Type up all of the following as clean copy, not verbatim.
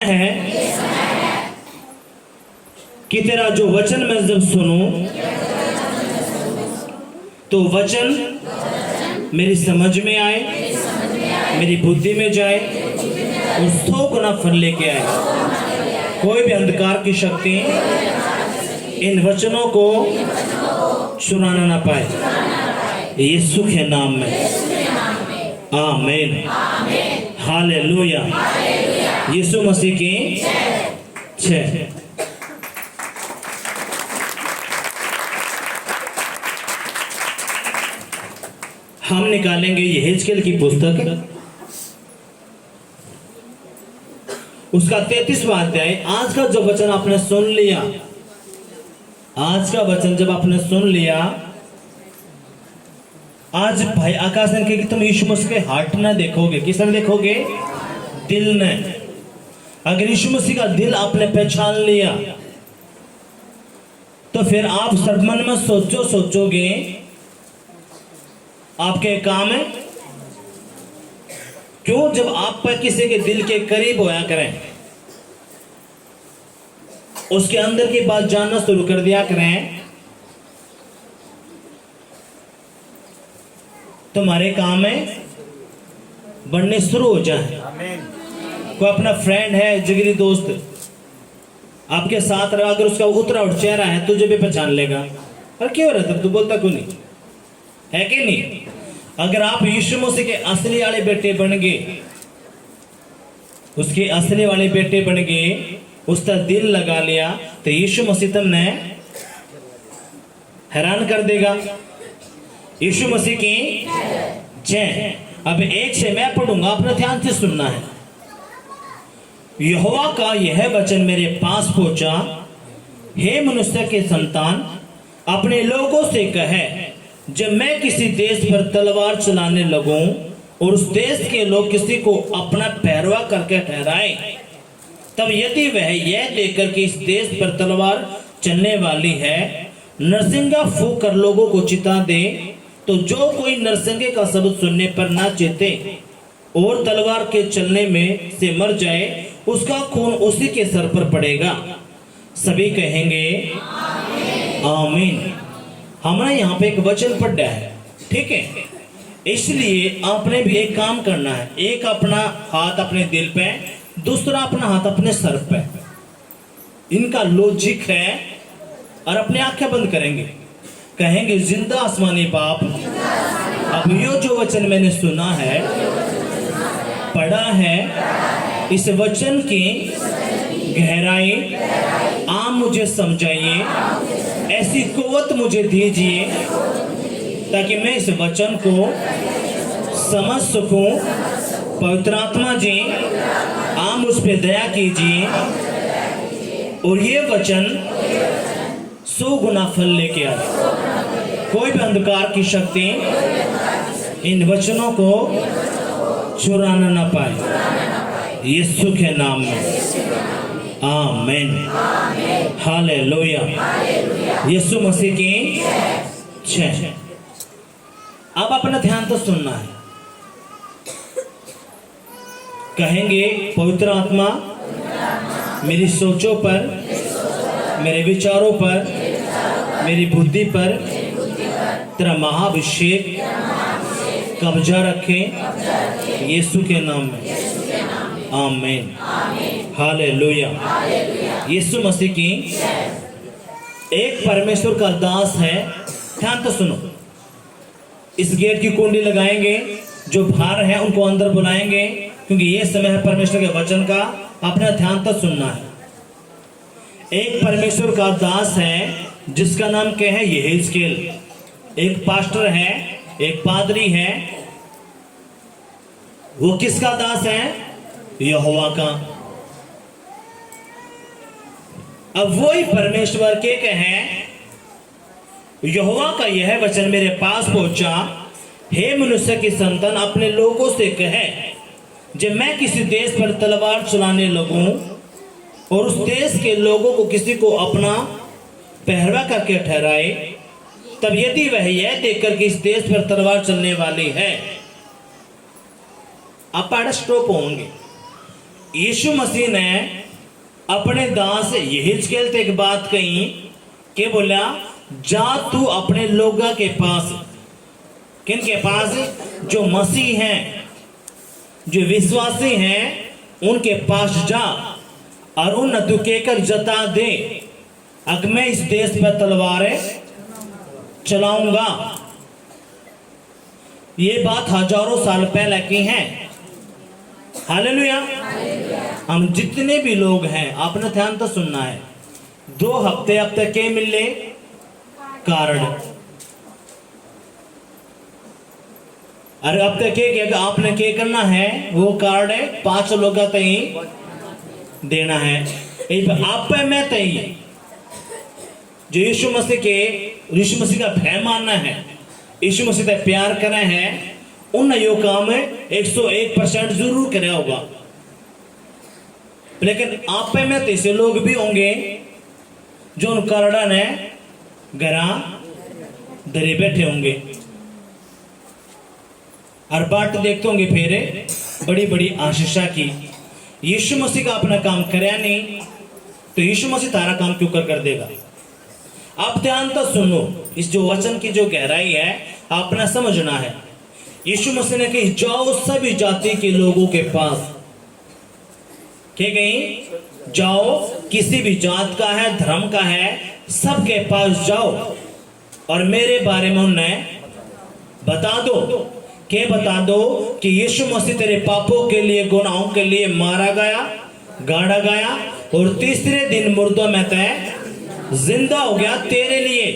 है कि तेरा जो वचन मैं जब सुनूं तो वचन मेरी समझ में आए, मेरी बुद्धि में जाए और 100 गुना फल लेके आए। कोई भी अंधकार की शक्ति इन वचनों को चुराना ना पाए, यीशु के नाम में आमीन। हालेलुया। यीशु मसीह की जय। हम निकालेंगे यहेजकेल की पुस्तक, उसका 33वां अध्याय। आज का जो वचन आपने सुन लिया, आज का वचन जब आपने सुन लिया, आज भाई आकाश ने कि तुम यीशु मसीह के हार्ट ना देखोगे, किस ने देखोगे? दिल ने। अगर यीशु मसीह का दिल आपने पहचान लिया तो फिर आप सब मन में सोचोगे आपके काम है। क्यों? जब आप पर किसी के दिल के करीब होया करें, उसके अंदर की बात जानना शुरू कर दिया करें, तुम्हारे काम में बढ़ने शुरू हो जाए। कोई अपना फ्रेंड है, जिगरी दोस्त आपके साथ रहा, अगर उसका उतरा उठ चेहरा है तुझे भी पहचान लेगा। और क्यों रहता तू बोलता क्यों नहीं है कि नहीं? अगर आप यीशु मसीह के असली वाले बेटे बन गए, उसके असली वाले बेटे बन गए, उसका दिल लगा लिया, तो यीशु मसीह तुमने हैरान कर देगा। यीशु मसीह की जय। अब एक से मैं पढ़ूंगा, अपने ध्यान से सुनना है। यहोवा का यह वचन मेरे पास पहुंचा, हे मनुष्य के संतान, अपने लोगों से कहे, जब मैं किसी देश पर तलवार चलाने लगूं और उस देश के लोग किसी को अपना पैरवा करके ठहराएं, तब यदि वह यह देखकर कि इस देश पर तलवार चलने वाली है, नरसिंगा फूंक कर लोगों को चिता दे, तो जो कोई नरसिंगे का शब्द सुनने पर ना चेते और तलवार के चलने में से मर जाए, उसका खून उसी के सर पर पड़ेगा। सभी कहेंगे आमीन। हमारे यहाँ पे एक वचन पढ़ा है, ठीक है? इसलिए आपने भी एक काम करना है, एक अपना हाथ अपने दिल पे, दूसरा अपना हाथ अपने सर पे। इनका लॉजिक है, और अपने आंखें बंद करेंगे, कहेंगे जिंदा आसमानी बाप, अब ये जो वचन मैंने सुना है, पढ़ा है, इस वचन की गहराई आप मुझे समझाइए, ऐसी कुव्वत मुझे दीजिए ताकि मैं इस वचन को समझ सकूं। पवित्र आत्मा जी आप मुझ पे दया कीजिए और ये वचन 100 गुना फल लेके आए। कोई भी अंधकार की शक्ति इन वचनों को चुराना ना पाए, यीशु के नाम में आमीन। हालेलुया। यीशु मसीह की जय। अब अपना ध्यान तो सुनना है। कहेंगे पवित्र आत्मा मेरी सोचों पर, मेरे विचारों पर, मेरी बुद्धि पर तेरा महाअभिषेक कब्जा रखे, यीशु के नाम में आमीन। हालेलुया। यीशु मसीह की एक परमेश्वर का दास है। ध्यान तो सुनो। इस गेट की कुंडी लगाएंगे, जो बाहर है उनको अंदर बुलाएंगे, क्योंकि ये समय है परमेश्वर के वचन का। अपना ध्यान तो सुनना है। एक परमेश्वर का दास है जिसका नाम क्या है? यहेजकेल। एक पास्टर है, एक पादरी है। वो किसका दास है? यहोवा का। अब वही परमेश्वर के कहे, यहोवा का यह वचन मेरे पास पहुंचा, हे मनुष्य की संतान, अपने लोगों से कहे, जब मैं किसी देश पर तलवार चलाने लगूं और उस देश के लोगों को किसी को अपना पहरवा करके ठहराए, तब यदि वह यह देखकर कि इस देश पर तलवार चलने वाली है, आप स्टॉप होंगे। यीशु मसीह ने अपने दास यहेजकेल से एक बात कही कि बोला, जा तू अपने लोगों के पास, किन के पास? जो मसीह हैं, जो विश्वासी हैं, उनके पास जा और उन तू कहकर जता दे, अगर मैं इस देश पर तलवारें चलाऊंगा। ये बात हजारों साल पहले की है। हालेलुया। हम जितने भी लोग हैं, आपने ध्यान तो सुनना है, 2 हफ्ते अब तक के मिले कारण, अरे अब तक के आपने क्या करना है, वो कार्ड है 5 लोग का तई देना है। आप पे मैं तई जो यीशु मसीह का भय मानना है, यीशु मसीह का प्यार करना है, उन यो काम 101% जरूर करना होगा। लेकिन आप पे में ऐसे लोग भी होंगे जो उन कार्डा ने घरा दरे बैठे होंगे और बाट देखते होंगे फेरे बड़ी बड़ी आशीषा की। यीशु मसीह का अपना काम करया नहीं तो यीशु मसीह तारा काम क्यों कर देगा? आप ध्यान तो सुनो, इस जो वचन की जो गहराई है आपने समझना है। यीशु मसीह ने कही, जाओ सभी जाति के लोगों के पास। क्या कही? जाओ, किसी भी जात का है, धर्म का है, सबके पास जाओ और मेरे बारे में उन्हें बता दो। क्या बता दो? कि यीशु मसीह तेरे पापों के लिए, गुनाहों के लिए मारा गया, गाड़ा गया और तीसरे दिन मुर्दों में तय जिंदा हो गया तेरे लिए।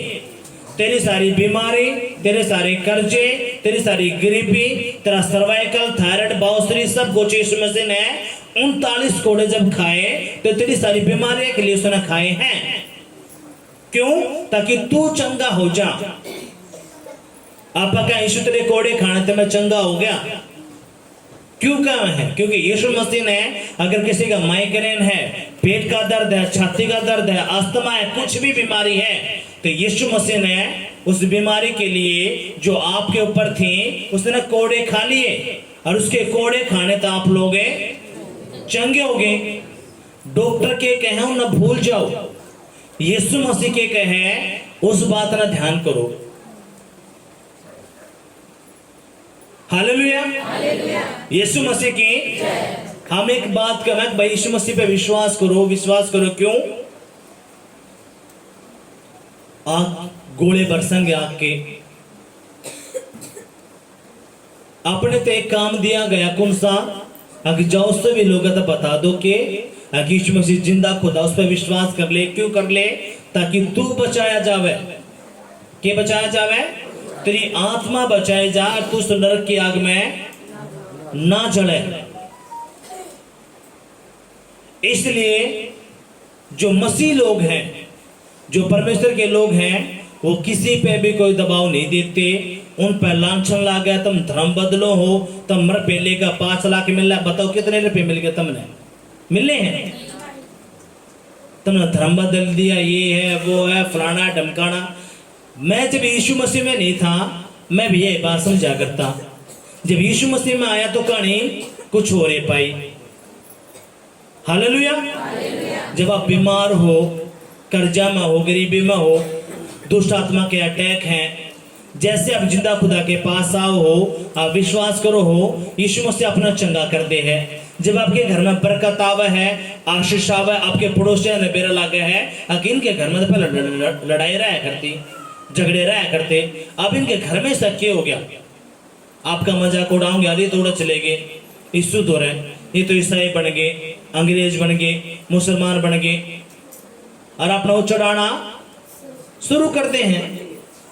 तेरी सारी बीमारी, तेरे सारे कर्जे, तेरी सारी गरीबी, तेरा सर्वाइकल, थायराइड, बाउसरी, सब कुछ यीशु मसीह ने 39 कोड़े जब खाए तो तेरी सारी बीमारियों के लिए उसने खाए हैं। क्यों? ताकि तू चंगा हो जा। आपका क्या यीशु तेरे कोड़े खाने से मैं चंगा हो गया? क्यों कहा है? क्योंकि यीशु मसीह ने, अगर किसी का माइग्रेन है, पेट का दर्द है, छाती का दर्द है, अस्थमा है, कुछ भी बीमारी है, तो यीशु मसीह ने उस बीमारी के लिए जो आपके ऊपर थी उसने कोड़े खा लिए और उसके कोड़े खाने तो आप लोग चंगे हो गए। डॉक्टर के कहे ना भूल जाओ, यीशु मसीह के कहे उस बात ना ध्यान करो। हालेलुया। यीशु मसीह की हम एक बात कहें भाई, यीशु मसीह पे विश्वास करो, विश्वास करो। क्यों? आग गोले बरसेंगे आपके। अपने तो एक काम दिया गया, कौन सा? अगर जाओ सभी लोगों तो बता दो कि यीशु मसीह जिंदा खुदा, उस पर विश्वास कर ले। क्यों कर ले? ताकि तू बचाया जावे। क्या बचाया जावे? तेरी आत्मा बचाई जा, तू उस नरक की आग में ना जले। इसलिए जो मसीह लोग हैं, जो परमेश्वर के लोग हैं, वो किसी पे भी कोई दबाव नहीं देते। उन पर लांछन ला गया, तुम धर्म बदलो हो, तुम रुपये का 5 लाख मिल रहा, बताओ कितने रुपए मिल गए? तुमने मिले हैं? तुमने धर्म बदल दिया, ये है वो है, फलाना ढमकाना। मैं जब यीशु मसीह में नहीं था, मैं भी यही बात समझा करता। जब यीशु मसीह में आया तो कहानी कुछ हो रही पाई। हालेलुया। जब आप बीमार हो, कर्जा में हो, गरीबी में हो, दुष्ट आत्मा के अटैक हैं, जैसे आप जिंदा खुदा के पास आओ हो, आप विश्वास करो हो, यीशु मसीह अपना चंगा कर दे है। जब आपके घर में बरकत आवे है, आशीष आवे, आपके पड़ोसियों ने बेरा लागे है, अगर इनके घर में तो पहले लड़ाई रहा करती, झगड़े रहा करते, अब इनके घर में सच्चे हो गया, आपका मजाक उड़ाऊंगे, आदि तो उड़ा चले गए, यीशु तो रहे, ये तो ईसाई बन गए, अंग्रेज बन गए, मुसलमान बन गए और अपना वो चढ़ाना शुरू करते हैं।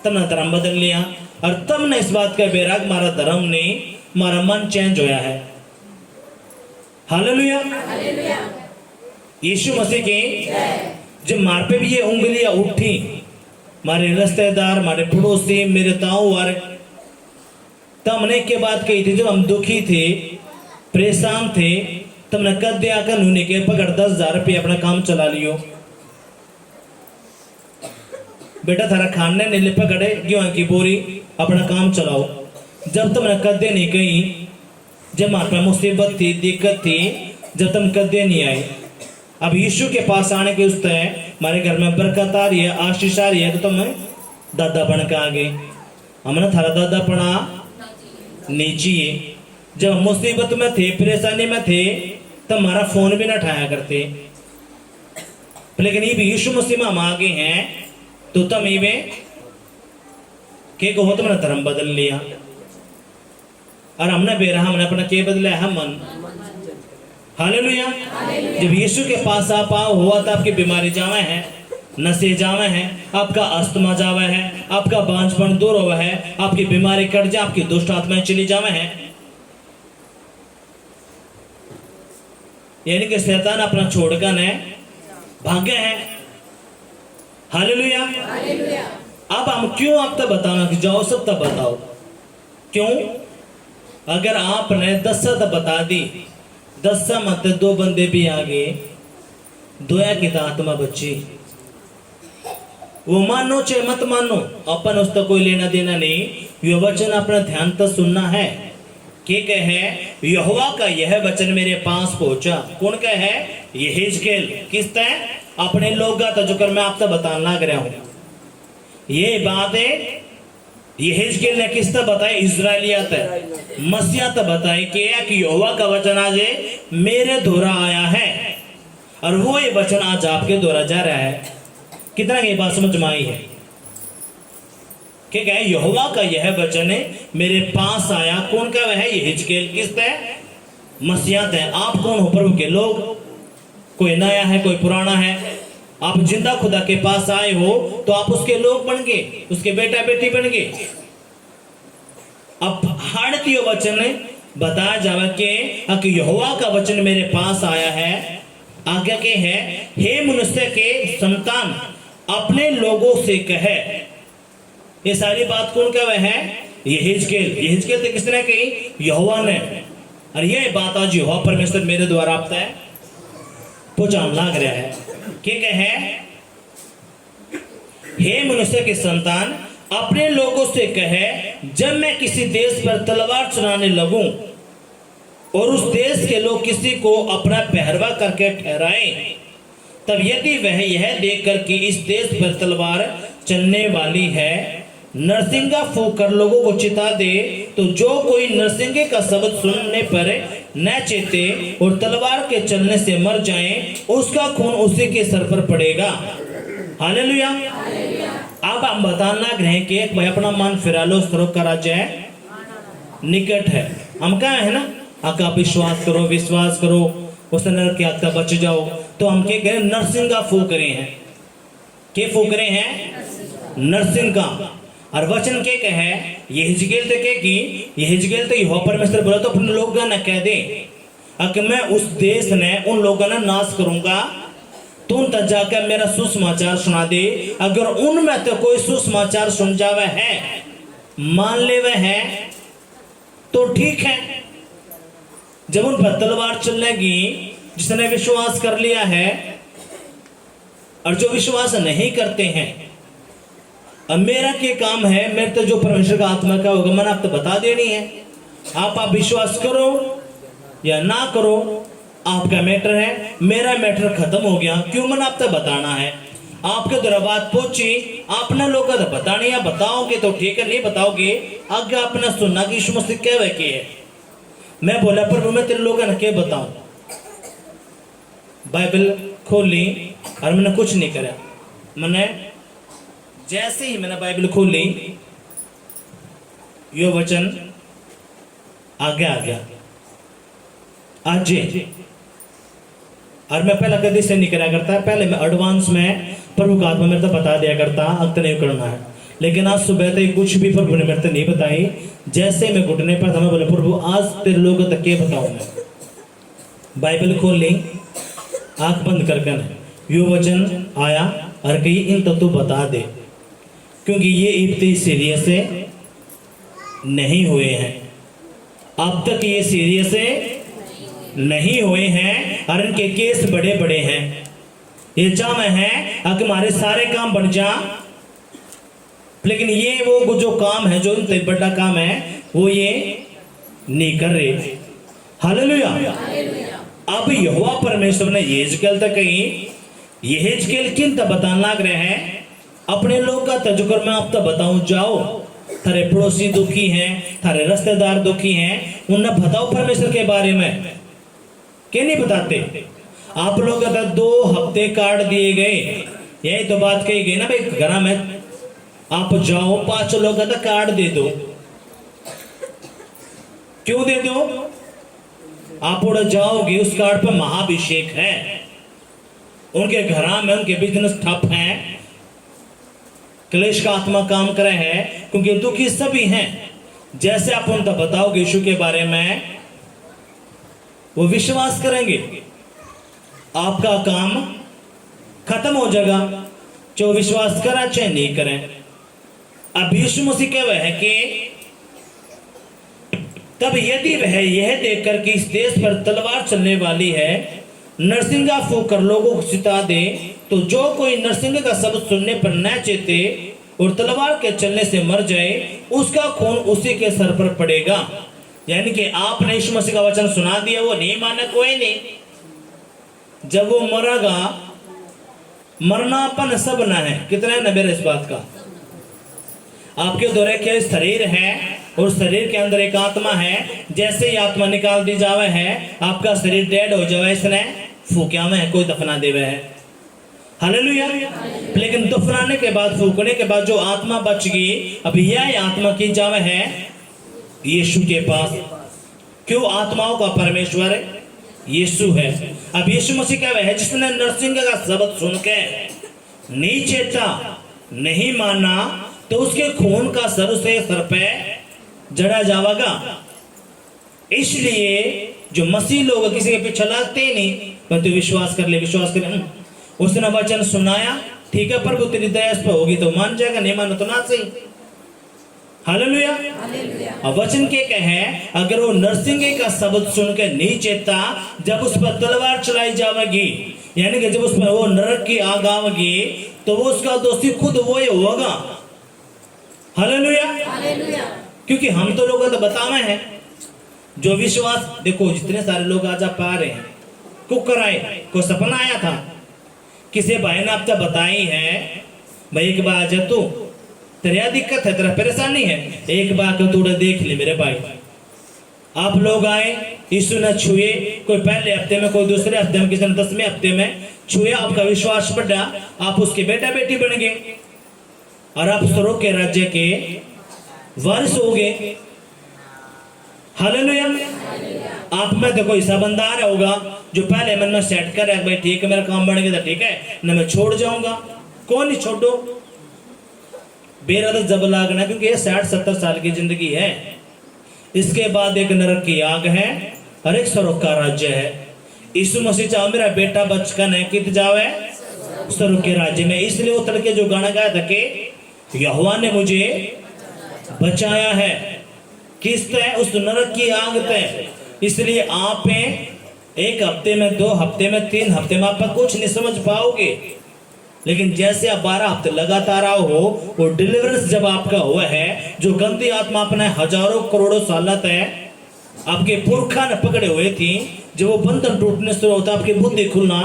तब ना धर्म बदल लिया और तब ना इस बात का बैराग, मारा धर्म नहीं, मारा मन चेंज होया है। हालेलुया। यीशु मसीह की जब मार पे भी ये उंगलियां उठी, मारे रिश्तेदार, मारे पड़ोसी, मेरे ताऊ वाले, तब हमने के बात कही थी, जब हम दुखी थे, परेशान थे, तब न कद दिया कर नूने के पकड़ 10,000 रुपये अपना काम चला लियो। बेटा थारा खाने नीले पकड़े गेहूं की बोरी, अपना काम चलाओ। जब तुमने कदे नहीं कही, जब हमारे पे मुसीबत थी, दिक्कत थी, जब तुम कदे नहीं आए। अब यीशु के पास आने के उस तय हमारे घर में बरकत आ रही है, आशीष आ रही है, तो तुम दादा बन के आ गए। हमने थारा दादा पढ़ा नीचिए। जब मुसीबत में थे, परेशानी में थे, तब हमारा फोन भी ना उठाया करते। लेकिन ये भी यीशु मसीह में हम आगे हैं, तो तुम ये के कहो तुमने धर्म बदल लिया। और हमने बेरा हमने अपना के बदला है मन। हालेलुया। जब यीशु के पास आप आओ हुआ तो आपकी बीमारी जावे है, नशे जावे हैं, आपका अस्थमा जावे है, आपका बांझपन दूर हुआ है, आपकी बीमारी कट जाए, आपकी दुष्ट आत्माएं चली जावे हैं। यानी कि शैतान अपना छोड़कर ने भागे हैं। हालेलुया। अब हम क्यों आप तक बताना कि जाओ सब तक बताओ क्यों? अगर आपने 10 तक बता दी, 10 मत 2 बंदे भी आगे, दोया की आत्मा बच्ची, वो मानो चाहे मत मानो, अपन उस तक कोई लेना देना नहीं। ये वचन अपना ध्यान तक सुनना है। के कहे यहोवा का यह वचन मेरे पास पहुंचा। कौन कहे? यहेजकेल। किस तय? अपने लोग का जो कर मैं आप तक बताना लग रहा हूं। ये बात है यहेजकेल ने किस तक बताई? इजराइलियत मसीहा तक बताई कि यहोवा का वचन आज मेरे द्वारा आया है, और वो ये वचन आज आपके द्वारा जा रहा है। कितना ये बात समझ में आई है? क्या है? यहोवा का यह वचन मेरे पास आया। कौन का वह है? यहेजकेल। किस तय? मसीहा तय। आप कौन हो? प्रभु के लोग। कोई नया है, कोई पुराना है। आप जिंदा खुदा के पास आए हो तो आप उसके लोग बन गए, उसके बेटा बेटी बन गए। अब हाड़ती वचन बताया जावे कि यहोवा का वचन मेरे पास आया है। आगे के है, हे मनुष्य के संतान अपने लोगों से कहे। ये सारी बात कौन का वह है? यहेजकेल। यहेजकेल तो किसने कही? यहोवा ने। और यह बात आज यहोवा परमेश्वर मेरे द्वारा आपता है पहुंचान लग रहा है। क्या कहे? हे मनुष्य के संतान अपने लोगों से कहे, जब मैं किसी देश पर तलवार चलाने लगूं और उस देश के लोग किसी को अपना पहरवा करके ठहराएं, तब यदि वह यह देखकर कि इस देश पर तलवार चलने वाली है, नरसिंगा फूंक कर लोगों को चिता दे, तो जो कोई नरसिंगे का शब्द सुनने पर न चेते और तलवार के चलने से मर जाए, उसका खून उसी के सर पर पड़ेगा। हालेलुया। अब हम बताना ग्रह के भाई अपना मन फिरा लो, स्रोत का राज्य है निकट है। हम कहा है ना, आपका विश्वास करो, विश्वास करो, उस नरक के आग बच जाओ। तो हम क्या करें? नरसिंगा फूंक रहे हैं। क्या फूंक रहे हैं? नरसिंगा। और वचन के कहे यहेजकेल तो के की यहेजकेल तो यहोवा परमेश्वर बोला तो अपने लोगों ने कह दे कि मैं उस देश ने उन लोगों ने नाश करूंगा, तुम तक जाकर मेरा सुसमाचार सुना दे। अगर उनमें तो कोई सुसमाचार सुन जावे है, मान ले वह है, तो ठीक है। जब उन पर तलवार चलेगी, जिसने विश्वास कर लिया है, और जो विश्वास नहीं करते हैं, अब मेरा क्या काम है? मेरे तो जो परमेश्वर का आत्मा का होगा मैंने आपको बता देनी है। आप विश्वास करो या ना करो, आपका मैटर है। मेरा मैटर खत्म हो गया। क्यों? मैंने आपको बताना है। आपके द्वारा बात पहुंची, आपने लोगों को बतानी है। बताओगे तो ठीक है, नहीं बताओगे आगे आपने सुनना कि यीशु मसीह क्या है। मैं बोला प्रभु मैं तेरे लोगों ने क्या बताऊं? बाइबल खोली और मैंने कुछ नहीं करा। मैंने जैसे ही मैंने बाइबल खोली, यो वचन आगे आ गया आज। और मैं पहले कभी से नहीं करा करता, पहले मैं एडवांस में प्रभु का आत्मा मेरे को बता दिया करता अब तो नहीं करना है। लेकिन आज सुबह तक कुछ भी प्रभु ने मेरे को नहीं बताई। जैसे मैं घुटने पर था, मैं बोले प्रभु आज तेरे लोगों तक क्या बताऊं मैं। बाइबल खोल ली, आंख बंद करके यो वचन आया और कही इन तत्व बता दे, क्योंकि ये इतने सीरियस नहीं हुए हैं। अब तक ये सीरियस नहीं हुए हैं और इनके केस बड़े बड़े हैं। ये चाह है कि हमारे सारे काम बन जा, लेकिन ये वो जो काम है, जो इनसे बड़ा काम है, वो ये नहीं कर रहे। हालेलुया। अब यहोवा परमेश्वर ने यहेजकेल तक कही, यहेजकेल किन तक बताने लग रहे हैं अपने लोग का तजुकर मैं आप तक बताऊं, जाओ थारे पड़ोसी दुखी हैं, थारे रिश्तेदार दुखी हैं, उन्हें बताओ परमेश्वर के बारे में। क्या नहीं बताते? आप लोग का 2 हफ्ते काट दिए गए, यही तो बात कही गई ना भाई, घर में आप जाओ 5 लोग का कार्ड दे दो। क्यों दे दो? आप उड़ जाओगे, उस कार्ड पर महाभिषेक है, उनके घर में उनके बिजनेस ठप हैं, क्लेश का आत्मा काम करे है, क्योंकि दुखी सभी हैं। जैसे आप उनका बताओगे यीशु के बारे में, वो विश्वास करेंगे, आपका काम खत्म हो जाएगा, चाहे विश्वास करें चाहे नहीं करें। अब यीशु मसीह कह वह है कि तब यदि वह यह देखकर कि इस देश पर तलवार चलने वाली है, नरसिंगा फूंक कर लोगों को चिता दे, तो जो कोई नरसिंगे का शब्द सुनने पर न चेते और तलवार के चलने से मर जाए, उसका खून उसी के सर पर पड़ेगा। यानी कि आपने यीशु मसीह का वचन सुना दिया, वो नहीं माना कोई नहीं, जब वो मरेगा, मरनापन सब ना है। कितना है ना मेरे इस बात का? आपके द्वारा क्या शरीर है और शरीर के अंदर एक आत्मा है, जैसे ही आत्मा निकाल दी जावे है, आपका शरीर डेड हो जावे, इसने फूकिया में कोई दफना देवे है। हालेलुया। लेकिन दफनाने के बाद, फूकने के बाद जो आत्मा बच गई, अब यह आत्मा की जावे है यीशु के पास। क्यों? आत्माओं का परमेश्वर यीशु है। अब यीशु मसीह क्या है, जिसने नरसिंह का शब्द सुन के नहीं चेता, नहीं माना, तो उसके खून का सर से सर पे जड़ा जाएगा। इसलिए जो मसीह लोग किसी के पीछे लगते नहीं, परंतु विश्वास कर ले, विश्वास कर, उसने वचन सुनाया, ठीक है प्रभु तेरी दया इस पर होगी तो मान जाएगा, नहीं मानो तो ना सही। हालेलुया। अब वचन के कहे, अगर वो नरसिंगे का शब्द सुन के नहीं चेता, जब उस पर तलवार चलाई जाएगी, यानी कि जब उस पर वो नरक की आग आवेगी, तो वो उसका दोषी खुद वो ही होगा। हालेलुया। क्योंकि हम तो लोगों को बतावे हैं जो विश्वास। देखो जितने सारे लोग आज आप पा रहे हैं, कुकर आए, कोई सपना आया था, किसी भाई ने आपको बताई है, भाई एक बार आजा तू, तेरा दिक्कत है, तेरा परेशानी है, एक बार को तू देख ले मेरे भाई। आप लोग आए, यीशु ने छुए, कोई पहले हफ्ते में, कोई दूसरे हफ्ते में, किसी ने 10वें हफ्ते में छुए, आपका विश्वास बढ़ा, आप उसके बेटा बेटी बन गए और आप स्वर्ग के राज्य के वारिस हो गए। हालेलुया। आप में तो कोई ऐसा बंदा आ रहा होगा जो पहले मन में सेट कर भाई ठीक है मेरा काम बन गया, ठीक है ना मैं छोड़ जाऊंगा। कौन नहीं छोड़ो, बेरादत जब लागना, क्योंकि ये 60-70 साल की जिंदगी है। इसके बाद एक नरक की आग है और एक स्वर्ग का राज्य है। यीशु मसीह चाहे मेरा बेटा बचकन है कित जावे स्वर्ग के राज्य में। इसलिए वो तड़के जो गाना गाया था कि यहोवा ने मुझे बचाया है, किस तय? उस नरक की आग तय। इसलिए आप एक हफ्ते में, 2 हफ्ते में, 3 हफ्ते में आप कुछ नहीं समझ पाओगे, लेकिन जैसे आप 12 हफ्ते लगातार आओ हो, वो डिलीवरेंस जब आपका हुआ है, जो गंदी आत्मा अपने हजारों करोड़ों साल है आपके पुरखा ने पकड़े हुए थी, जब वो बंधन टूटने शुरू होता, आपकी बुद्धि खुलना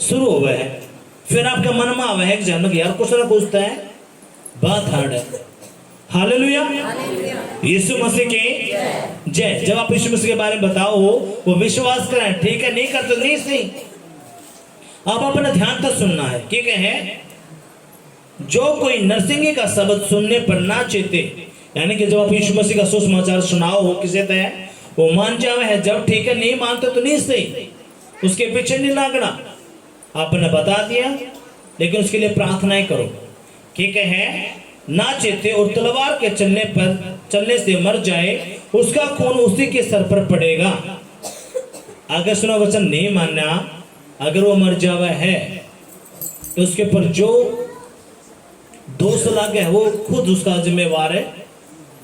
शुरू हुआ है, फिर आपका मन में आवा है कि यार कुछ ना कुछ है, बात हार्ड है। हालेलुया। यीशु मसीह की जय। जब आप यीशु मसीह के बारे में बताओ, वो विश्वास करें, ठीक है, नहीं करते नहीं सही। आप अपना ध्यान तक सुनना है। क्या कहे? जो कोई नरसिंगे का शब्द सुनने पर ना चेते, यानी कि जब आप यीशु मसीह का सुसमाचार सुनाओ हो किसी तय, वो मान जावे है, जब ठीक है, नहीं मानते तो नहीं सही, उसके पीछे नहीं लागना। आपने बता दिया, लेकिन उसके लिए प्रार्थनाएं करो। ठीक है, ना चेते और तलवार के चलने से मर जाए, उसका खून उसी के सर पर पड़ेगा। अगर सुना वचन नहीं मानना, अगर वो मर जावा है, तो उसके पर जो दोष लगे है वो खुद उसका जिम्मेवार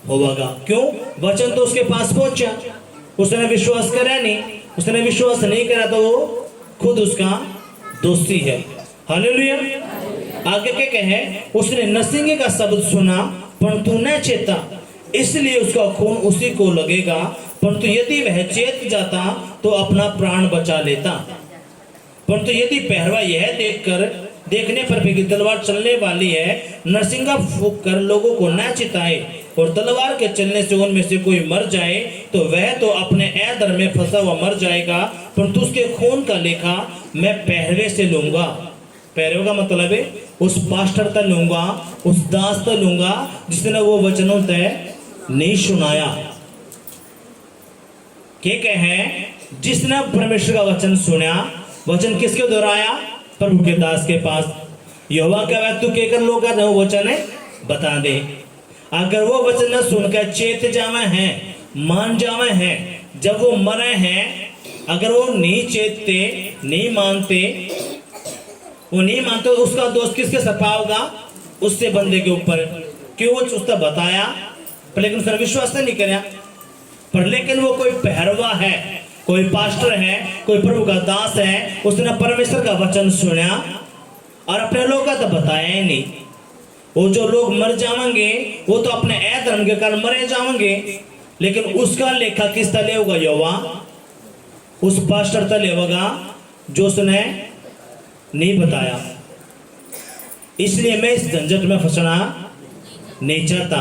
होगा। क्यों? वचन तो उसके पास पहुंचा, उसने विश्वास करा नहीं, उसने विश्वास नहीं करा तो वो खुद उसका दोषी है। हालेलुया। आगे क्या कहे? उसने नरसिंगे का शब्द सुना परंतु न चेता, इसलिए उसका खून उसी को लगेगा परंतु यदि वह चेत जाता तो अपना प्राण बचा लेता। परंतु यदि पहरवा यह देखने पर भी कि तलवार चलने वाली है, नरसिंगा फूंक कर लोगों को न चिताए और तलवार के चलने से उनमें से कोई मर जाए तो वह तो अपने अधर्म में फंसा हुआ मर जाएगा, परंतु उसके खून का लेखा मैं पहरवे से लूंगा। पहरवे का मतलब है उस पास्टर तक लूंगा, उस दास तक लूंगा जिसने वो वचनों तय नहीं सुनाया। क्या कहे? जिसने परमेश्वर का वचन सुना। वचन किसके दोहराया? प्रभु के दास के पास। यहोवा का वह तू के कर लोग वचन है बता दे। अगर वो वचन न सुनकर चेत जावे हैं, मान जावे हैं, जब वो मरे हैं, अगर वो नहीं चेतते, नहीं मानते, वो नहीं मानते, उसका दोष किसके सपा होगा? उससे बंदे के ऊपर। क्यों? उसने बताया पर लेकिन उसने विश्वास नहीं कराया। पर लेकिन वो कोई पहरवा है, कोई पास्टर है, कोई प्रभु का दास है, उसने परमेश्वर का वचन सुना और अपने लोगों का तो बताया ही नहीं। वो जो लोग मर जाएंगे वो तो अपने अधर्म के कारण मरे जाएंगे, लेकिन उसका लेखा किस तले होगा? यहोवा उस पास्टर तले होगा जो उसने नहीं बताया। इसलिए मैं इस झंझट में फंसना नहीं चाहता।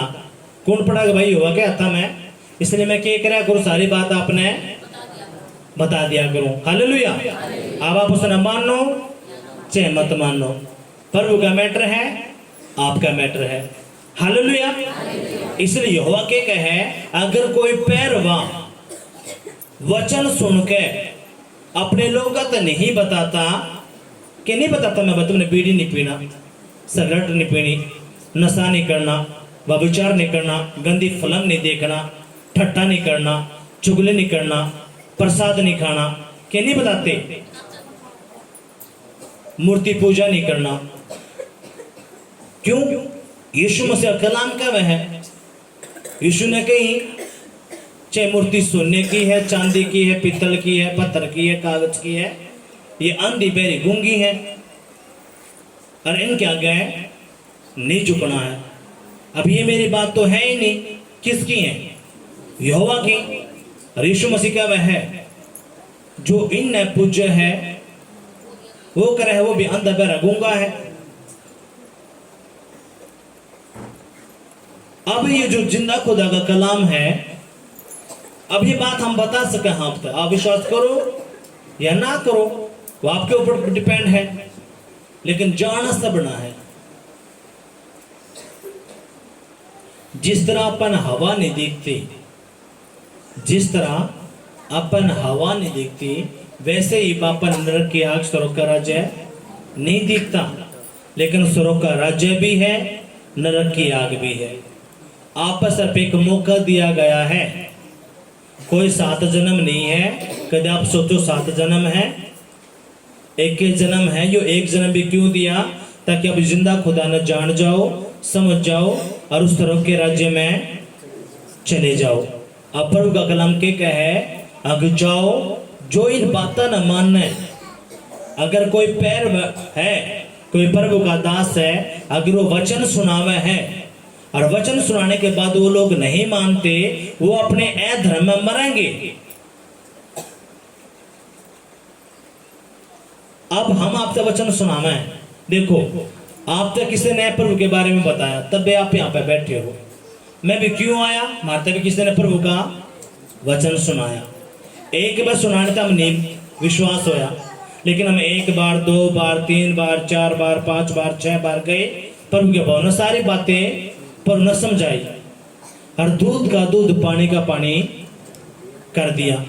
कौन पड़ा भाई? हुआ क्या था मैं, इसलिए मैं क्या करा करूं, सारी बात आपने बता दिया करूं। हालेलुया। अब आप उसे न मानो चाहे मत मानो, प्रभु का मैटर है, आपका मैटर है। हालेलुया। इसलिए यहोवा के कहे अगर कोई पैरवा वचन सुन के अपने लोगों का तो नहीं बताता, कि नहीं बताता मैं तुमने बीड़ी नहीं पीना, सिगरेट नहीं पीनी, नशा नहीं करना, व्यभिचार नहीं करना, गंदी फिल्म नहीं देखना, ठट्टा नहीं करना, चुगली नहीं करना, प्रसाद नहीं खाना, क्या नहीं बताते? मूर्ति पूजा नहीं करना। क्यों? यीशु मसीह कलाम का वह है। यीशु ने कही चाहे मूर्ति सोने की है, चांदी की है, पीतल की है, पत्थर की है, कागज की है, ये अंधी बहरी गूंगी है और इनके आगे नहीं झुकना है। अब ये मेरी बात तो है ही नहीं, किसकी है? यहोवा की। यीशु मसीह का वह है जो इन पूज्य है, वो करे है, वो भी अंधा बहरा गूंगा है। अब ये जो जिंदा खुदा का कलाम है, अब ये बात हम बता सके आप तक, आप विश्वास करो या ना करो वो आपके ऊपर डिपेंड है, लेकिन जाना सबना है। जिस तरह अपन हवा नहीं देखती, जिस तरह अपन हवा नहीं देखती, वैसे ही बापन नरक की आग स्वर्ग का राज्य नहीं दिखता, लेकिन स्वर्ग का राज्य भी है, नरक की आग भी है। आपस सिर्फ एक मौका दिया गया है, कोई 7 जन्म नहीं है। कभी आप सोचो 7 जन्म है? एक ही जन्म है। जो एक जन्म भी क्यों दिया? ताकि आप जिंदा खुदा न जान जाओ, समझ जाओ और उस तरह के राज्य में चले जाओ। अब प्रभु का कलाम के कहे अग जाओ जो इन बातों न मानने। अगर कोई पैर है, कोई प्रभु का दास है, अगर वो वचन सुनावे है और वचन सुनाने के बाद वो लोग नहीं मानते, वो अपने अधर्म में मरेंगे। अब हम आपसे वचन सुनावे, देखो आप तो किसी ने प्रभु के बारे में बताया, तब भी आप यहाँ पे बैठे हो। मैं भी क्यों आया? मारते भी किसी ने प्रभु का वचन सुनाया। एक बार सुनाने तक हम नहीं विश्वास होया, लेकिन हम 1 बार 2 बार 3 बार 4 बार 5 बार 6 बार गए प्रभु के भवन, सारी बातें प्रभु ने समझाई और दूध का दूध पानी का पानी कर दिया।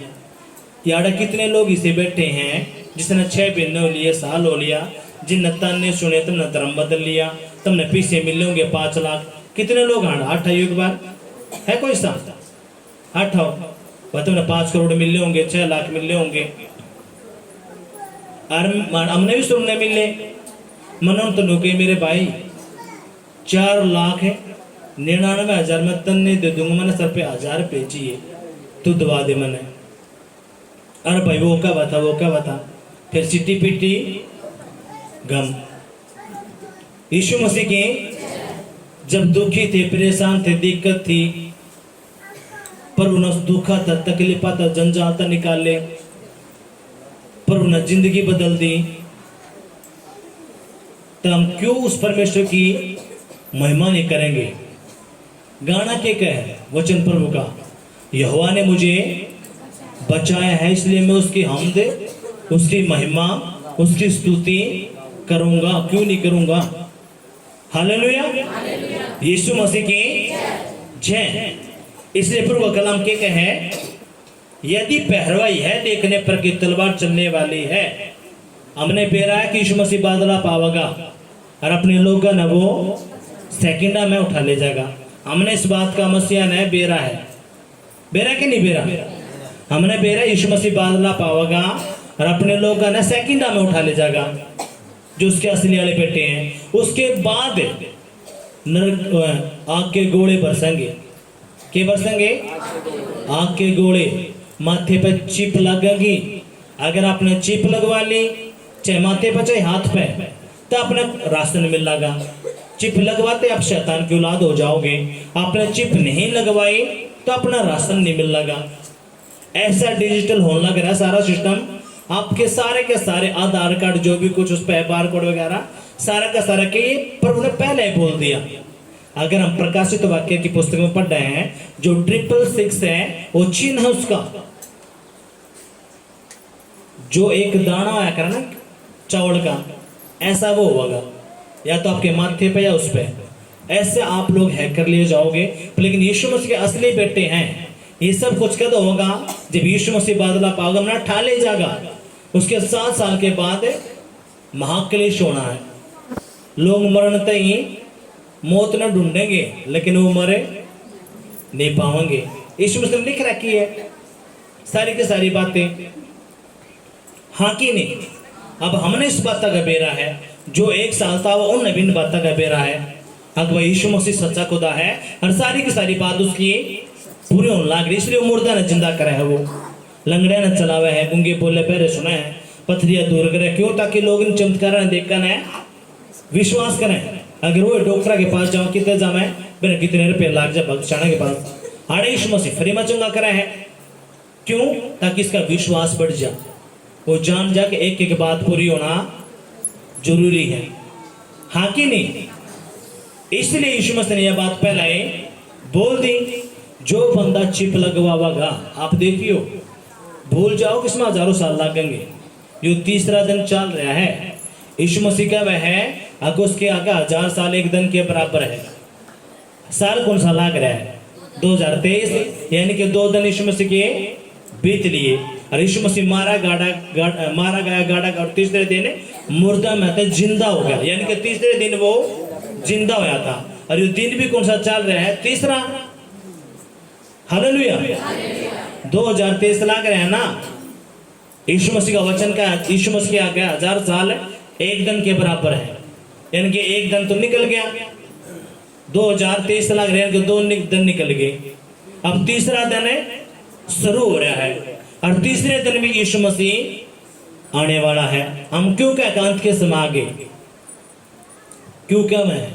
यार कितने लोग इसे बैठे हैं जिसने 6 महीने हो लिए, साल हो लिया, जिन तन ने सुने तुमने धर्म बदल लिया, तुमने पीछे मिले होंगे 5 लाख। कितने लोग आना 8 एक बार है कोई सा 8 वह तुमने 5 करोड़ मिले होंगे, 6 लाख मिले होंगे, और हमने भी सुनने मिले मनो तो लोगे मेरे भाई 4 लाख है 99,000 में तन्ने दे दूंगा, मैंने सर पे 1000 भेजिए तू दबा दे मैंने। अरे भाई वो क्या बता, वो क्या बता, फिर सिटी पिटी गम। यीशु मसीह के जब दुखी थे, परेशान थे, दिक्कत थी, प्रभु न दुखा था, तकलीफा था, जंजाल था निकाल ले, प्रभु ने जिंदगी बदल दी, तो हम क्यों उस परमेश्वर की महिमा नहीं करेंगे? गाना क्या है? वचन प्रभु का, यहोवा ने मुझे बचाया है इसलिए मैं उसकी हमद, उसकी महिमा, उसकी स्तुति करूंगा। क्यों नहीं करूंगा? हालेलुया, यीशु मसीह की जय। इसलिए प्रभु का कलाम क्या है? यदि पहरवाई है देखने पर की तलवार चलने वाली है। हमने बेरा है कि यीशु मसीह बादला पावेगा और अपने लोगों ने वो सेकंडा में उठा ले जाएगा। हमने इस बात का मसीहा ने बेरा है, बेरा कि नहीं बेरा? हमने बेरा यीशु मसीह बादला पावेगा और अपने लोगों ने सेकंडा में उठा ले जाएगा, जो उसके असली वाले बेटे हैं। उसके बाद नरक आग के गोले बरसेंगे। क्या बरसेंगे? आग के गोले। माथे पे चिप लगेगी। अगर आपने चिप लगवा ली, चाहे माथे पे चाहे हाथ पे, तो अपने राशन मिल लगा। चिप लगवाते आप शैतान की औलाद हो जाओगे। आपने चिप नहीं लगवाई तो अपना राशन नहीं मिल लगा। ऐसा डिजिटल होने लग रहा है सारा सिस्टम। आपके सारे के सारे आधार कार्ड जो भी कुछ उस पर बार कोड वगैरह सारा का सारा के ये प्रभु ने पहले ही बोल दिया। अगर हम प्रकाशित वाक्य की पुस्तक में पढ़ रहे हैं, जो 666 है वो चिन्ह है उसका, जो एक दाना आया कर ना चावल का, ऐसा वो होगा, या तो आपके माथे पे या उस पे। ऐसे आप लोग हैक कर लिए जाओगे। लेकिन यीशु मसीह के असली बेटे हैं। ये सब कुछ कद होगा जब यीशु मसीह बादला पाओगे, अपना ठा ले जाएगा। उसके 7 साल के बाद महाक्लेश होना है। लोग मरते ही मौत न ढूंढेंगे, लेकिन वो मरे नहीं पाएंगे। यीशु मसीह ने लिख रखी है सारी की सारी बातें, हाँ कि नहीं? अब हमने इस बात का बेरा है, जो 1 साल था वो उन विभिन्न बातों का बेरा है। अगर यीशु मसीह सच्चा खुदा है और सारी की सारी बात उसकी पूरी होने लग रही, इसलिए वो मुर्दा ने जिंदा करा है, वो लंगड़े ने चलावे है, गूंगे बोले पहरे सुना है, पथरिया दूर करे। क्यों? ताकि लोग इन चमत्कार देखकर विश्वास करें। अगर वो डॉक्टर के पास जाओ, कितने जावे, मेरे कितने रुपये लाग जाए भगशाना के पास, आड़े यीशु मसीह फ्री में चंगा करा है। क्यों? ताकि इसका विश्वास बढ़ जाए। वो जान जा के एक एक बात पूरी होना जरूरी है, हाँ कि नहीं? इसलिए यीशु मसीह ने यह बात पहले बोल दी, जो बंदा चिप लगवागा, आप देखियो भूल जाओ कि इसमें हजारों साल लगेंगे। ये 3रा दिन चल रहा है। यीशु मसीह का वह है, अगर उसके आगे 1000 साल एक दिन के बराबर है। साल कौन सा लग रहा है? 2023, यानी कि 2 दिन यीशु मसीह के बीत लिए। और यीशु मसीह मारा गया गाड़ा और 3रे दिन मुर्दा में था जिंदा हो गया, यानी कि 3रे दिन वो जिंदा होया था। और ये दिन भी कौन सा चल रहा है? 3रा। हालेलुया, 2023 लग रहे हैं ना। यीशु मसीह का वचन का, यीशु मसीह के आगे 1000 साल एक दिन के बराबर है, यानी कि एक दिन तो निकल गया। 2023 लग रहे हैं कि 2 दिन निकल गए। अब 3रा दिन शुरू हो रहा है और 3रे दिन में यीशु मसीह आने वाला है। हम क्यों क्या अंत के समय आगे, क्यों क्या? मैं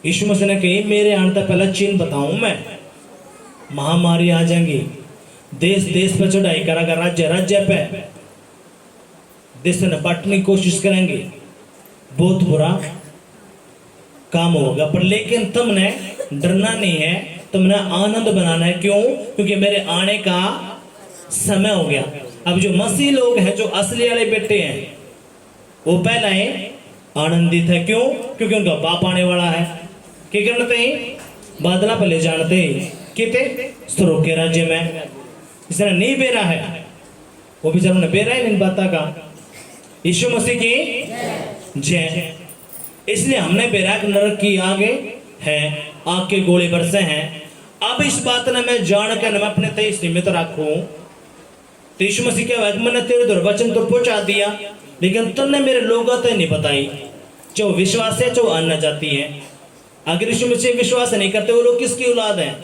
यीशु मसीह ने कही, मेरे आने तक पहला चिन्ह बताऊं मैं। महामारी आ जाएंगी, देश देश पर चढ़ाई करेगा, राज्य राज्य पे देश ने बांटने की कोशिश करेंगे, बहुत बुरा काम होगा। पर लेकिन तुमने डरना नहीं है, तुमने आनंद बनाना है। क्यों? क्योंकि मेरे आने का समय हो गया। अब जो मसीह लोग हैं, जो असली वाले बेटे हैं, वो पहला है आनंदित है। क्यों? क्योंकि उनका बाप आने वाला है। क्या करते हैं? बादला पे ले जानते हैं किते स्त्रों के राज्य में। इसने नहीं बेरा है, वो भी जरूर बेरा है इन बातों का। यीशु मसीह की जय। इसलिए हमने बेरा नरक की आगे है, आग के गोले बरसे हैं। अब इस बात ने मैं जानकर मैं अपने तय सीमित रखूं, तो यीशु मसीह क्या मैंने तेरे द्वारा वचन तो पहुंचा दिया, लेकिन तुमने मेरे लोगों तक नहीं बताई, जो विश्वास है जो अन्य जाती है। अगर यीशु मसीह विश्वास नहीं करते, वो लोग किसकी औलाद है?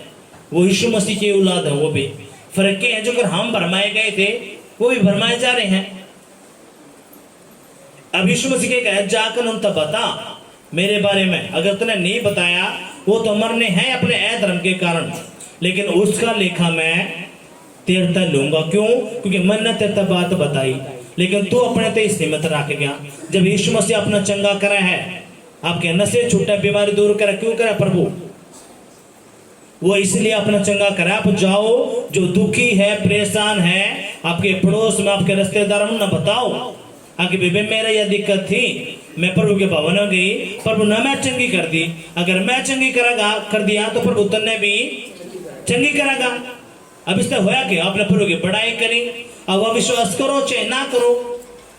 वो यीशु मसीह की औलाद है। वो भी फर्क है, जो कर हम भरमाए गए थे वो भी भरमाए जा रहे हैं। अब यीशु मसीह के कहे, जाकर उन तक बता मेरे बारे में। अगर तूने नहीं बताया, वो तो मरने हैं अपने अधर्म के कारण। लेकिन उसका लेखा मैं तेरे तक लूंगा। क्यों? क्योंकि मैंने तेरे तक बात बताई, लेकिन तू अपने ते सीमित रख गया। जब यीशु मसीह अपना चंगा करा है, आपके नशे छूटा, बीमारी दूर करा, क्यों करा प्रभु? वो इसलिए अपना चंगा करा। आप जाओ, जो दुखी है, परेशान है, आपके पड़ोस में, आपके रिश्तेदारों में बताओ आगे बेबे मेरा यह दिक्कत थी, मैं प्रभु के भवन में गई, प्रभु ने मैं चंगी कर दी। अगर मैं चंगी कर दिया तो प्रभु तन्ने भी चंगी करेगा। अब इससे होया कि आपने प्रभु की बड़ाई करी, अब वह विश्वास करो चाहे ना करो,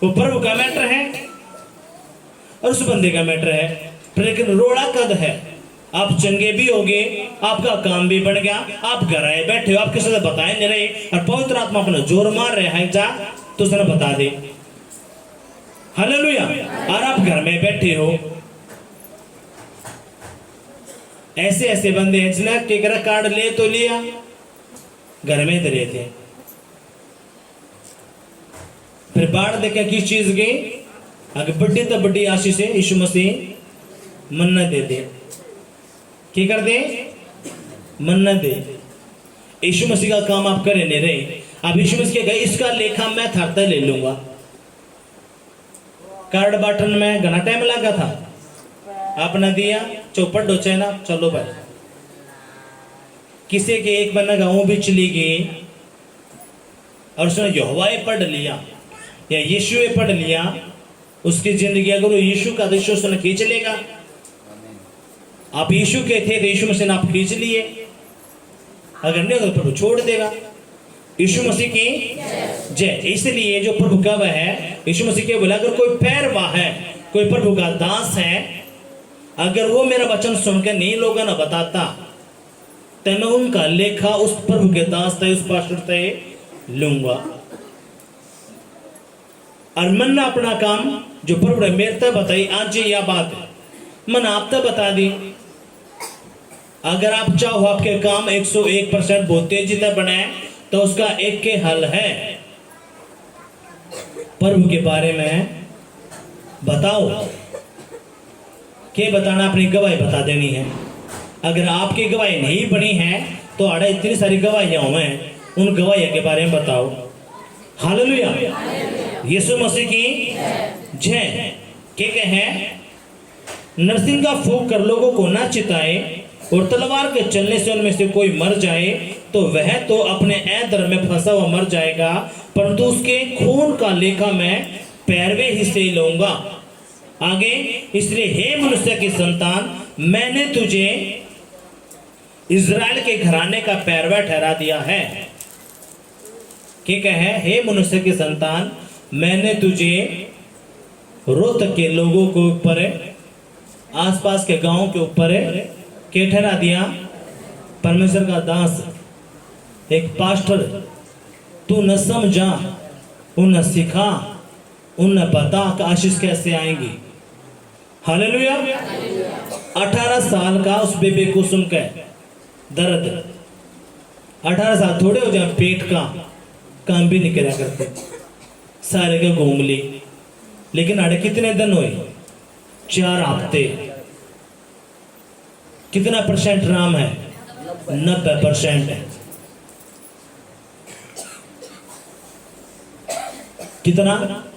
वो प्रभु का मैटर है और उस बंदे का मैटर है। लेकिन रोड़ा कद है, आप चंगे भी हो गए, आपका काम भी बढ़ गया, आप घर आए बैठे हो, आप किसी से बताए नहीं रहे और पवित्र आत्मा अपना जोर मार रहे हैं, जा तो उसने बता दे। हालेलुया। और आप घर में बैठे हो। ऐसे ऐसे बंदे हैं जिन्हें केकरा कार्ड ले तो लिया, घर में धरे थे, फिर बाढ़ देखे किस चीज गई, आगे बड़ी तो बड़ी आशीष से यीशु मसीह मन्ना दे दे। क्या कर दे? मन्ना दे। यीशु मसीह का काम आप करे नहीं रहे। अब यीशु मसीह गए, इसका लेखा मैं थारता ले लूंगा। कार्ड बांटने में घना टाइम लगा था, आपने दिया, चौपट डोचे ना, चलो भाई। किसी के एक बना गाँव भी चली गई और उसने यहोवा पढ़ लिया या यीशु पढ़ लिया, उसकी जिंदगी अगर वो यीशु का, तो यीशु उसने खींच लेगा। आप यीशु के थे तो यीशु मसीह ने आप खींच लिए, अगर नहीं तो प्रभु छोड़ देगा। यीशु मसीह की जय। इसलिए जो प्रभु का वह है, यीशु मसीह के बोला अगर कोई पैरवा है, कोई प्रभु का दास है, अगर वो मेरा वचन सुनकर नहीं लोगों ने बताता, तो मैं उनका लेखा उस प्रभु के दास थे, उस पास्टर से लूंगा। और मन अपना काम जो प्रभु ने मेरे तक बताई, आज यह बात मन आप तक बता दी। अगर आप चाहो आपके काम 101% बहुत तेजी से बनाए, तो उसका एक के हल है, प्रभु के बारे में बताओ। के बताना? अपनी गवाही बता देनी है। अगर आपकी गवाही नहीं बनी है तो आड़े इतनी सारी गवाहियां हैं, उन गवाहियों के बारे में बताओ। हालेलुया। यीशु मसीह की जय। क्या कहे? नरसिंह का फूंक कर लोगों को ना चिताए और तलवार के चलने से उनमें से कोई मर जाए तो वह तो अपने ऐदर में फंसा हुआ मर जाएगा, परंतु उसके खून का लेखा मैं 15वें हिस्से लूंगा। आगे, इसलिए हे मनुष्य की संतान, मैंने तुझे इज़राइल के घराने का पैरवा ठहरा दिया है। क्या कहे? हे मनुष्य की संतान, मैंने तुझे रोहतक के लोगों के ऊपर, आसपास के गांव के ऊपर क्या ठहरा दिया? परमेश्वर का दास, एक पास्टर। तू न समझा, उन्हें सिखा, उन्हें बता कि आशीष कैसे आएंगी। हालेलुया। 18 साल का उस बेबे को सुनकर दर्द, 18 साल थोड़े हो जाए, पेट का काम भी नहीं करा करते, सारे के घूम ली। लेकिन अड़े कितने दिन हुए? 4 हफ्ते। कितना % राम है? 90% है। कितना?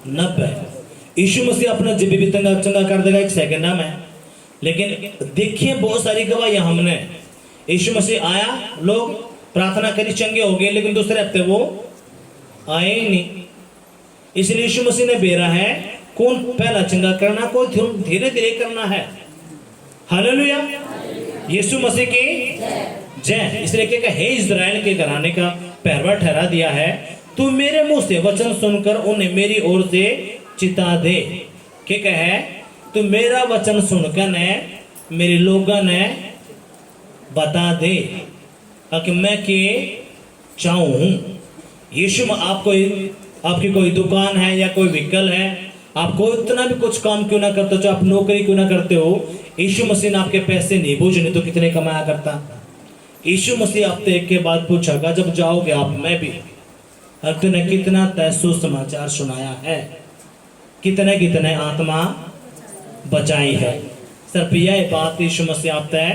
90। यीशु मसीह अपना जब भी चंगा कर देगा 1 सेकंड में। लेकिन देखिए बहुत सारी गवाहियां हमने, यीशु मसीह आया, लोग प्रार्थना करी, चंगे हो गए, लेकिन दूसरे हफ्ते वो आए ही नहीं। इसलिए यीशु मसीह ने बेरा है कौन पहला चंगा करना, कौन धीरे धीरे करना है। हालेलुया। यीशु मसीह की जय। इसलिए क्या हे इज़राइल के घराने का पैरवा ठहरा दिया है, तू मेरे मुंह से वचन सुनकर उन्हें मेरी ओर से चिता दे। क्या कहे? तू मेरा वचन सुनकर ने मेरे लोगों ने बता दे कि मैं के चाहूं। यीशु, आपको आपकी कोई दुकान है या कोई व्हीकल है, आपको इतना भी कुछ काम क्यों ना करते हो, चाहे आप नौकरी क्यों ना करते हो, यीशु मसीह ने आपके पैसे नहीं बूझने तो कितने कमाया करता। यीशु मसीह आपसे एक के बाद पूछागा जब जाओगे आप, मैं भी, अब तूने कितना तैसो समाचार सुनाया है, कितने कितने आत्मा बचाई है। सिर्फ यह बात यीशु मसीह आपसे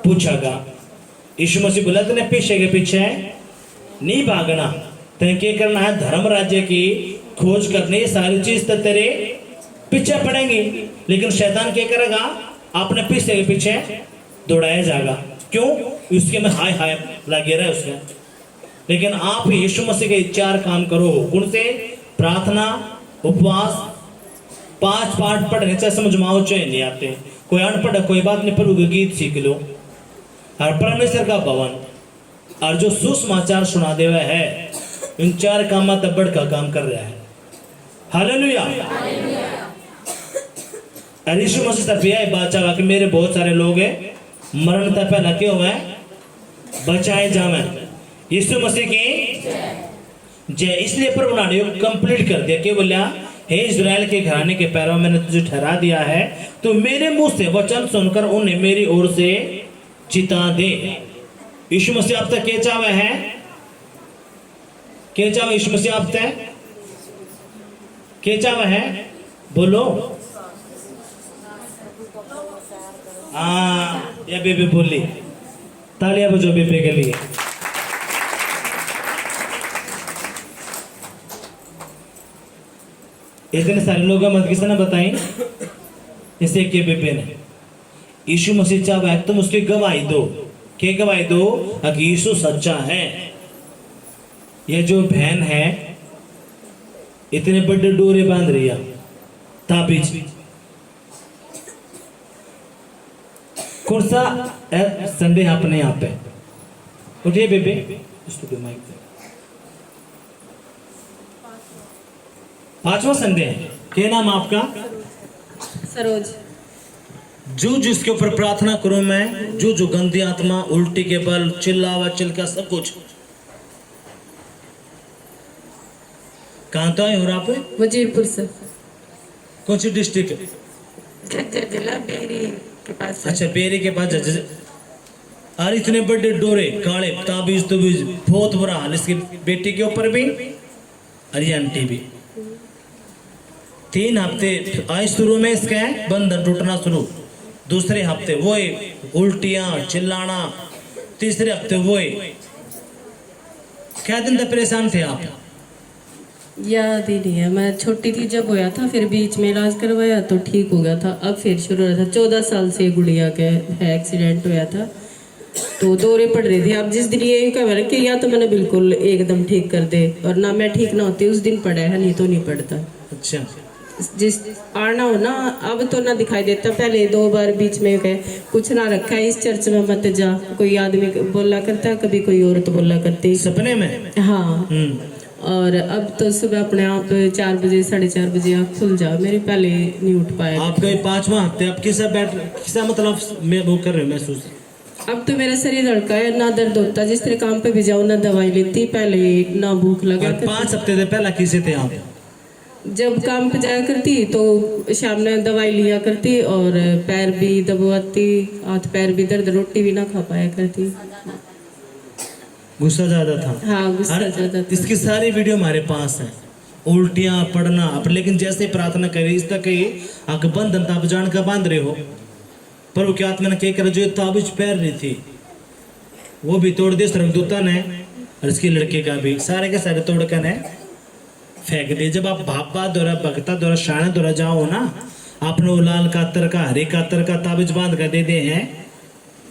पूछागा। यीशु मसीह बोला तूने पीछे के पीछे नहीं भागना, तेने क्या करना है, धर्म राज्य की खोज करनी, ये सारी चीज तो तेरे पीछे पड़ेंगी। लेकिन शैतान क्या करेगा, अपने पीछे के पीछे दौड़ाया जाएगा। क्यों? उसके में हाय हाय लगे रहे उसके। लेकिन आप यीशु मसीह के 4 काम करो। कौन से? प्रार्थना, उपवास, 5 पाठ पढ़ने से समझ में आओ चाहे नहीं आते, कोई अनपढ़ कोई बात नहीं, प्रभु के गीत सीख लो, और परमेश्वर का भवन, और जो सुसमाचार सुना दे हुआ है, इन 4 काम तब्बड़ का काम कर रहा है। हालेलुया। और यीशु मसीह तब यह बात चाहा कि मेरे बहुत सारे लोग हैं मरण तक पहला क्यों है बचाए जावे। यीशु मसीह की जय। इसलिए प्रभु ने कंप्लीट कर दिया, क्या बोला, हे इज़राइल के घराने के पैरों मैंने तुझे ठहरा दिया है, तो मेरे मुंह से वचन सुनकर उन्हें मेरी ओर से चिता दे। यीशु मसीह आप तक क्या चाहता है, क्या चाहता यीशु मसीह आप तक क्या चाहता है, बोलो। या बेबी बोली, तालियां बजाओ बेबी के लिए। इतने सारे लोग मत किसी ने बताई, इसे के बेबे ने यीशु मसीह चाहता है तुम उसकी गवाही दो। क्या गवाही दो? कि यीशु सच्चा है। ये जो बहन है इतने बड़े डोरे बांध रही है, ताबीज, कौन सा संडे अपने यहाँ पे उठिए बेबे, उसको माइक दे। 5वां संडे है। क्या नाम आपका? सरोज। जो जिसके ऊपर प्रार्थना करूं मैं, जो गंदी आत्मा, उल्टी के बल, चिल्लावा चिल्का, सब कुछ। कहाँ तो आए हो आप? वजीरपुर से। कौन सी डिस्ट्रिक्ट? जिला बेरी के पास। अच्छा, बेरी के पास। अरे इतने बड़े डोरे, काले ताबीज तुबीज, बहुत बुरा हाल। इसकी बेटी के ऊपर भी और ये आंटी भी। 3 हफ्ते आज शुरू में इसका बंधन टूटना शुरू, दूसरे हफ्ते वो उल्टियां चिल्लाना, तीसरे हफ्ते वो। क्या दिन तक परेशान थे आप? याद ही नहीं है, मैं छोटी थी जब होया था, फिर बीच में इलाज करवाया तो ठीक हो गया था, अब फिर शुरू हो रहा था। 14 साल से गुड़िया के है एक्सीडेंट होया था, तो दौरे पड़ रहे थे। अब जिस दिन ये कह कि या तो मैंने बिल्कुल एकदम ठीक कर दे, और ना मैं ठीक ना होती उस दिन पड़ा है, नहीं तो नहीं पड़ता। अच्छा, जिस आना हो ना, अब तो ना दिखाई देता, पहले 2 बार बीच में कहे कुछ ना रखा है इस चर्च में मत जा, कोई आदमी बोला करता, कभी कोई औरत बोला करती सपने में। हाँ। और अब तो सुबह अपने आप 4 बजे 4:30 बजे आँख खुल जा मेरी, पहले नहीं उठ पाया। आपका 5वां हफ्ते, आप किसा मतलब मैं वो कर रहे हो महसूस? अब तो मेरा शरीर हल्का है, ना दर्द होता, जिस तरह काम पे भी जाऊँ ना दवाई लेती, पहले ना भूख लगा। 5 हफ्ते से पहला किसे थे आप? जब काम पे जाया करती तो शाम में दवाई लिया करती, और पैर भी दबाती, हाथ पैर भी दर्द, रोटी भी ना खा पाया करती। गुस्सा ज्यादा था। हाँ, गुस्सा ज्यादा था। इसकी सारी वीडियो हमारे पास है, उल्टियां पड़ना। अब लेकिन जैसे प्रार्थना करी इस तक कही आंख बंद ताब जान का बांध रहे हो, पर वो क्या आत्मा ने क्या कर, जो ताबीज पैर रही थी वो भी तोड़ दिया सरगदूता ने, और इसके लड़के का भी, सारे के सारे तोड़ कर ने फेंक दिए। जब आप भापा दौरा भगता दौरा शाना दौरा जाओ ना, आपने वो लाल कातर का हरे कातर का ताबीज बांध कर दे दे हैं,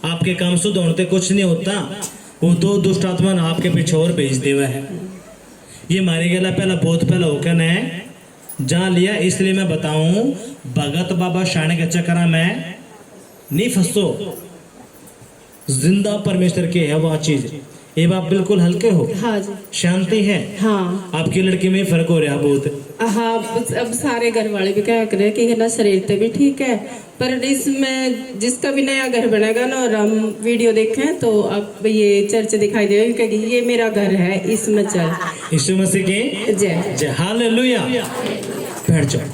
आपके काम शुद्ध होने कुछ नहीं होता, वो 2 दुष्ट आत्मा ने आपके पीछे और भेज दे हुआ है। ये मारे गला पहला बहुत पहला होकर ने जा लिया। इसलिए मैं बताऊं, भगत बाबा शाने के चक्कर में नहीं फंसो, जिंदा परमेश्वर के है वह चीज। ये बात बिल्कुल हल्के हो। हाँ जी। शांति है। हाँ। आपकी लड़की में फर्क हो रहा बहुत। हाँ, अब सारे घर वाले भी क्या कर रहे हैं कि ना शरीर तो भी ठीक है, पर इसमें जिसका भी नया घर बनेगा ना, और हम वीडियो देखें तो अब ये चर्च दिखाई देगा, क्योंकि ये मेरा घर है, इसमें चल। यीशु मसीह की जय। जय। हालेलुया। बैठ जाओ।